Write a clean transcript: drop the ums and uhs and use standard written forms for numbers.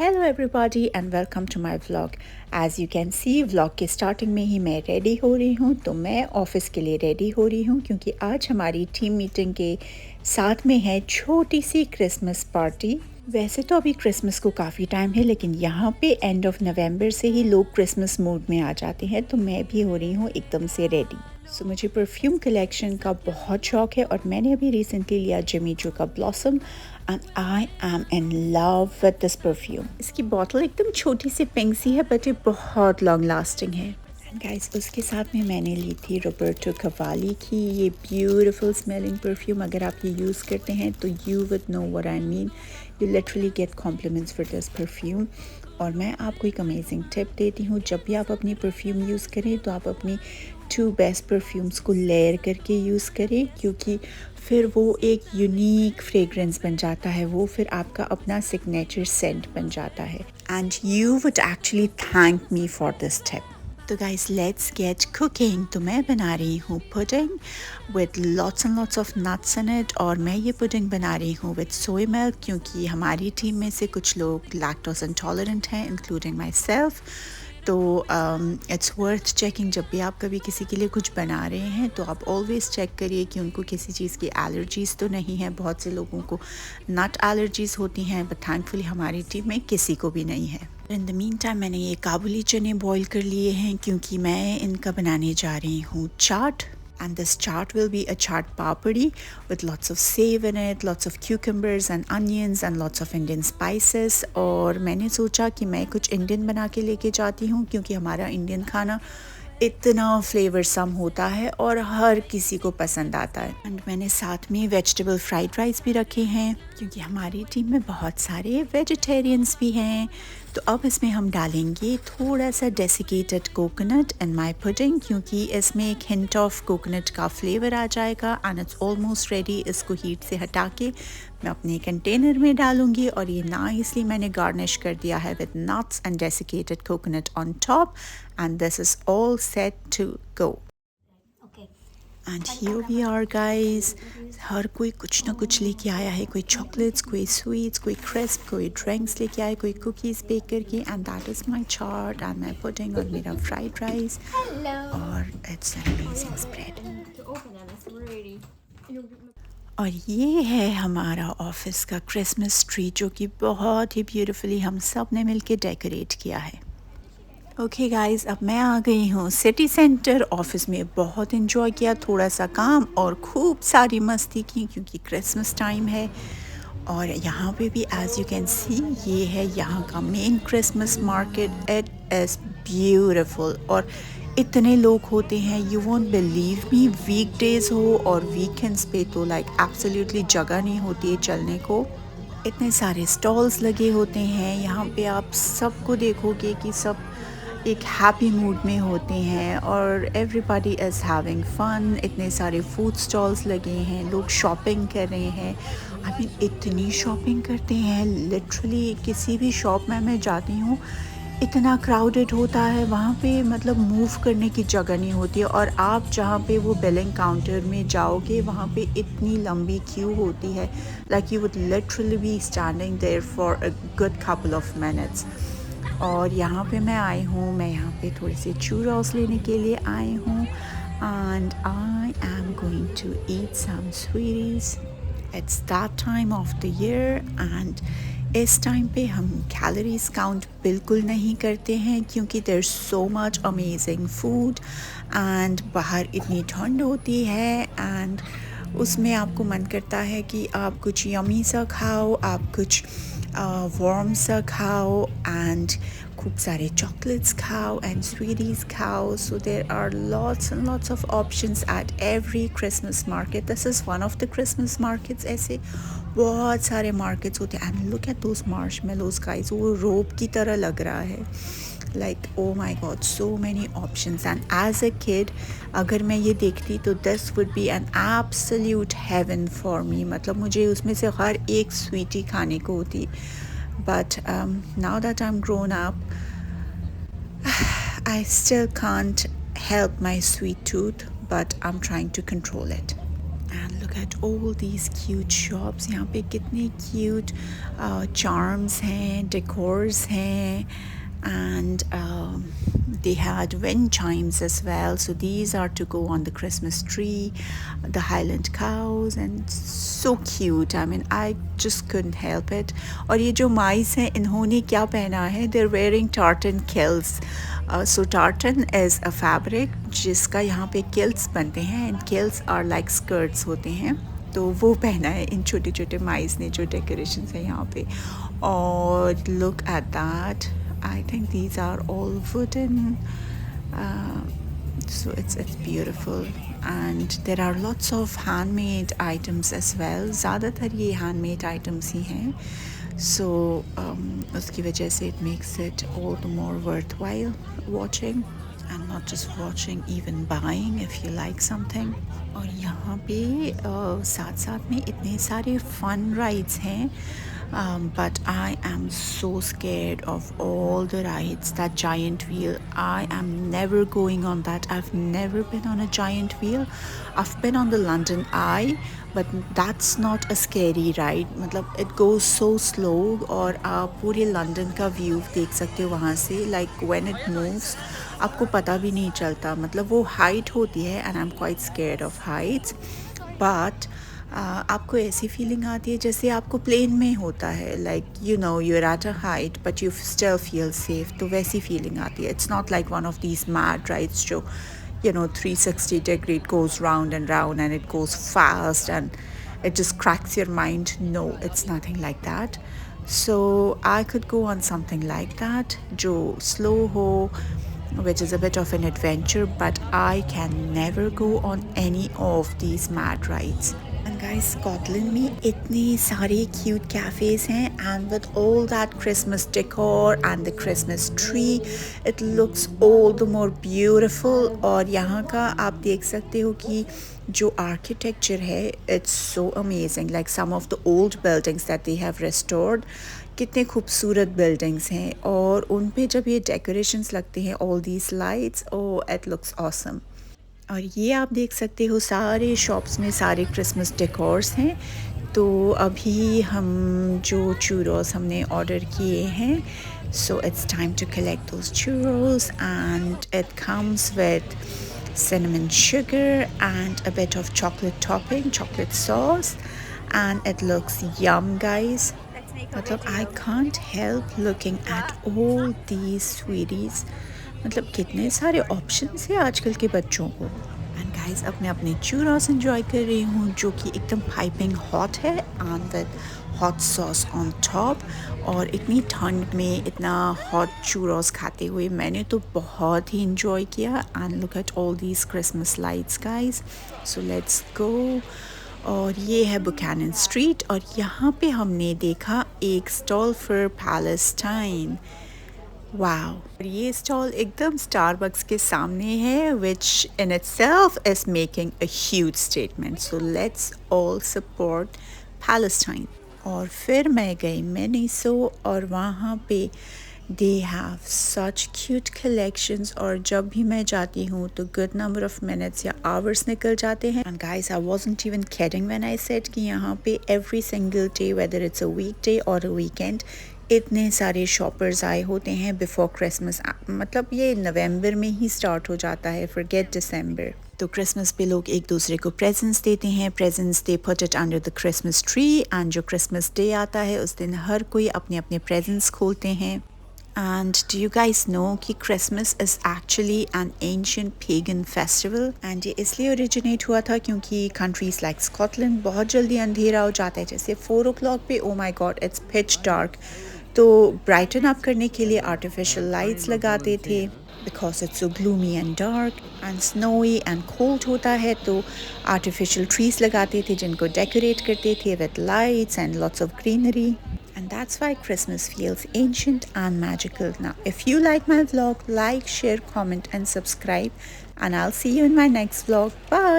Hello everybody and welcome to my vlog. As you can see vlog के starting में ही मैं ready हो रही हूँ। तो मैं ऑफ़िस के लिए रेडी हो रही हूँ क्योंकि आज हमारी टीम मीटिंग के साथ में है छोटी सी क्रिसमस पार्टी। वैसे तो अभी क्रिसमस को काफ़ी टाइम है, लेकिन यहाँ पे एंड ऑफ नवंबर से ही लोग क्रिसमस मूड में आ जाते हैं, तो मैं भी हो रही हूँ एकदम से रेडी। सो मुझे परफ्यूम कलेक्शन का बहुत शौक है और मैंने अभी रिसेंटली लिया जिमी चू का blossom and I M in love with this perfume. इसकी बॉटल एकदम छोटी सी पिंक सी है, बट ये बहुत लॉन्ग लास्टिंग है। एंड गाइस, उसके साथ में मैंने ली थी रोबर्टो कवाली की ये ब्यूटीफुल स्मेलिंग परफ्यूम। अगर आप ये यूज़ करते हैं तो you would know what I mean. You literally get compliments for this perfume. और मैं आपको एक अमेजिंग टिप देती हूँ, जब भी आप अपनी परफ्यूम यूज़ करें तो आप अपनी 2 बेस्ट परफ्यूम्स को लेयर करके यूज़ करें, क्योंकि फिर वो एक यूनिक फ्रेगरेंस बन जाता है, वो फिर आपका अपना सिग्नेचर सेंट बन जाता है। And you would actually thank me for this tip. तो गाइस, लेट्स गेट कुकिंग। तो मैं बना रही हूँ pudding with lots and lots of nuts in it. और मैं ये पुडिंग बना रही हूँ विद सोया मिल्क, क्योंकि हमारी टीम में से कुछ लोग लैक्टोज इंटॉलरेंट हैं, इंक्लूडिंग माई सेल्फ। तो इट्स वर्थ चेकिंग। जब भी आप कभी किसी के लिए कुछ बना रहे हैं तो आप ऑलवेज़ चेक करिए कि उनको किसी चीज़ की एलर्जीज़ तो नहीं है। बहुत से लोगों को नट एलर्जीज़ होती हैं, बट थैंकफुली हमारी टीम में किसी को भी नहीं है। इन द मीन टाइम मैंने ये काबुली चने बॉईल कर लिए हैं, क्योंकि मैं इनका बनाने जा रही हूँ चाट। And this chaat will be a chaat papadi with lots of save in it, lots of cucumbers and onions and lots of Indian spices. और मैंने सोचा कि मैं कुछ इंडियन बना के लेके जाती हूँ, क्योंकि हमारा इंडियन खाना इतना फ्लेवरसम होता है और हर किसी को पसंद आता है। एंड मैंने साथ में वेजिटेबल फ्राइड राइस भी रखे हैं, क्योंकि हमारी टीम में बहुत सारे वेजिटेरियंस भी हैं। तो अब इसमें हम डालेंगे थोड़ा सा desiccated coconut in my pudding, क्योंकि इसमें एक हिंट ऑफ कोकोनट का फ्लेवर आ जाएगा। And it's almost ready. इसको हीट से हटा के मैं अपने कंटेनर में डालूंगी, और ये नाइसली मैंने गार्निश कर दिया है with nuts and desiccated coconut on top. And this is all set to go. And here we are guys. हर कोई कुछ ना कुछ लेके आया है, कोई चॉकलेट्स, कोई स्वीट्स, कोई क्रिस्प, कोई ड्रिंक्स लेके आए, कोई कुकीज़ बेक करके। And that is my chaat and my pudding और मेरा फ्राइड राइस। और इट्स एन अमेजिंग स्प्रेड। और ये है हमारा ऑफिस का क्रिसमस ट्री, जो कि बहुत ही ब्यूटीफुली हम सब ने मिलके डेकोरेट किया है। ओके गाइस, अब मैं आ गई हूँ सिटी सेंटर। ऑफिस में बहुत इन्जॉय किया, थोड़ा सा काम और खूब सारी मस्ती की, क्योंकि क्रिसमस टाइम है। और यहाँ पे भी एज यू कैन सी, ये है यहाँ का main Christmas market. It is beautiful और इतने लोग होते हैं, you won't believe me. Week days हो और वीकेंड्स पे तो लाइक एब्सोल्युटली जगह नहीं होती है चलने को। इतने सारे स्टॉल्स लगे होते हैं यहाँ पे। आप सबको देखोगे कि सब एक हैप्पी मूड में होते हैं और एवरीबॉडी इज़ हैविंग फन। इतने सारे फूड स्टॉल्स लगे हैं, लोग शॉपिंग कर रहे हैं। आई मीन इतनी शॉपिंग करते हैं, लिटरली किसी भी शॉप में मैं जाती हूँ इतना क्राउडेड होता है वहाँ पे, मतलब मूव करने की जगह नहीं होती है। और आप जहाँ पे वो बिलिंग काउंटर में जाओगे, वहाँ पे इतनी लंबी क्यू होती है, like you would literally be standing there for a good couple of minutes. और यहाँ पे मैं आई हूँ, मैं यहाँ पे थोड़े से चूरॉस लेने के लिए आई हूँ। And I am going to eat some sweeties. It's that time of the year and इस टाइम पे हम कैलोरीज काउंट बिल्कुल नहीं करते हैं, क्योंकि there so much amazing food. And बाहर इतनी ठंड होती है एंड उसमें आपको मन करता है कि आप कुछ यमी सा खाओ, आप कुछ वार्म सा खाओ एंड खूब सारे चॉकलेट्स खाओ एंड स्वीटीज़ खाओ। So there are lots and lots of options at every Christmas market. This is one of the Christmas markets. ऐसे बहुत सारे मार्केट्स होते हैं। And look at those marshmallows guys, वो रोब की तरह लग रहा है। Like oh my God, so many options. And as a kid अगर मैं ये देखती तो this would be an absolute heaven for me. मतलब मुझे उसमें से हर एक स्वीटी खाने को होती। But now that I am grown up, I still can't help my sweet tooth, but I'm trying to control it. And look at all these cute shops. यहाँ पे कितने cute charms हैं, decors हैं, and they had wind chimes as well. So these are to go on the Christmas tree, the Highland cows, and so cute. I mean, I just couldn't help it. और ये जो mice हैं, इन्होंने क्या पहना है? They're wearing tartan kilts. So tartan is a fabric जिसका यहाँ पे kilts बनते हैं, and kilts are like skirts होते हैं. तो वो पहना है इन छोटे छोटे माइस ने जो डेकोरेशंस है यहाँ पे. और look at that. I think these are all wooden. So it's beautiful, and there are lots of handmade items as well. ज़्यादातर ये handmade items ही हैं. So उसकी वजह से it makes it all the more worthwhile watching, and not just watching, even buying if you like something. और यहाँ पे साथ साथ में इतने सारे fun rides हैं. But I am so scared of all the rides. That giant wheel, I am never going on that. I've never been on a giant wheel. I've been on the London Eye, but that's not a scary ride. मतलब it goes so slow, और आप पूरे London का view देख सकते हो वहाँ से. Like when it moves, आपको पता भी नहीं चलता. मतलब वो हाइट होती है, and I'm quite scared of heights. But आपको ऐसी फीलिंग आती है जैसे आपको प्लेन में होता है. Like you know you are at a height but you still feel safe. तो वैसी फीलिंग आती है. It's not like one of these mad rides जो you know 360 degree, it goes round and round and it goes fast and it just cracks your mind. No, it's nothing like that. So I could go on something like that jo slow ho, which is a bit of an adventure, but I can never go on any of these mad rides. And guys, Scotland में इतने सारे cute cafes हैं, and with all that Christmas decor and the Christmas tree, it looks all the more beautiful. और यहाँ का आप देख सकते हो कि जो architecture है, it's so amazing. Like some of the old buildings that they have restored, कितने खूबसूरत buildings हैं, और उन पे जब ये decorations लगते हैं, all these lights, oh, it looks awesome. और ये आप देख सकते हो सारे शॉप्स में सारे क्रिसमस डेकोर्स हैं. तो अभी हम जो चूरोस हमने ऑर्डर किए हैं, so it's time to collect those churros, and it comes with cinnamon sugar and a bit of chocolate topping, chocolate sauce, and it looks yum, guys. मतलब I can't help looking at all these sweeties. मतलब कितने सारे options हैं आजकल के बच्चों को. And guys, अब मैं अपने चूरोस एंजॉय कर रही हूँ जो कि एकदम पाइपिंग हॉट है, and with hot sauce on top. और इतनी ठंड में इतना हॉट चूरोस खाते हुए मैंने तो बहुत ही इंजॉय किया. And look at all these Christmas lights guys. So let's go. और ये है बुकैनन स्ट्रीट, और यहाँ पे हमने देखा एक स्टॉल फॉर पैलेस्टाइन. वाओ, ये स्टॉल एकदम स्टारबक्स के सामने है, which in itself is making a huge statement. So let's all support Palestine. और फिर मैं गई मिनीसो, और वहाँ पे they have such cute collections. और जब भी मैं जाती हूँ तो गुड नंबर ऑफ मिनट्स या आवर्स निकल जाते हैं. And guys, I wasn't even kidding when I said कि यहाँ पे every single day, whether it's a weekday और अ वीकेंड, इतने सारे शॉपर्स आए होते हैं बिफोर क्रिसमस. मतलब ये नवंबर में ही स्टार्ट हो जाता है, फॉरगेट दिसंबर. तो क्रिसमस पे लोग एक दूसरे को प्रेजेंट्स देते हैं. Presents they put it under the Christmas tree, and जो क्रिसमस डे आता है उस दिन हर कोई अपने अपने प्रेजेंट्स खोलते हैं. And do you guys know कि Christmas is actually an ancient pagan festival? And ये इसलिए originate हुआ था क्योंकि countries like Scotland बहुत जल्दी अंधेरा हो जाता है. जैसे 4 o'clock पे, oh my god, it's pitch dark. तो ब्राइटन अप करने के लिए आर्टिफिशियल लाइट्स लगाते थे, because it's so gloomy and dark and snowy and cold होता है. तो आर्टिफिशियल ट्रीज लगाते थे जिनको डेकोरेट करते थे with lights and lots of greenery. And that's why Christmas feels ancient and magical. Now, if you like my vlog, like, share, comment and subscribe. And I'll see you in my next vlog. Bye!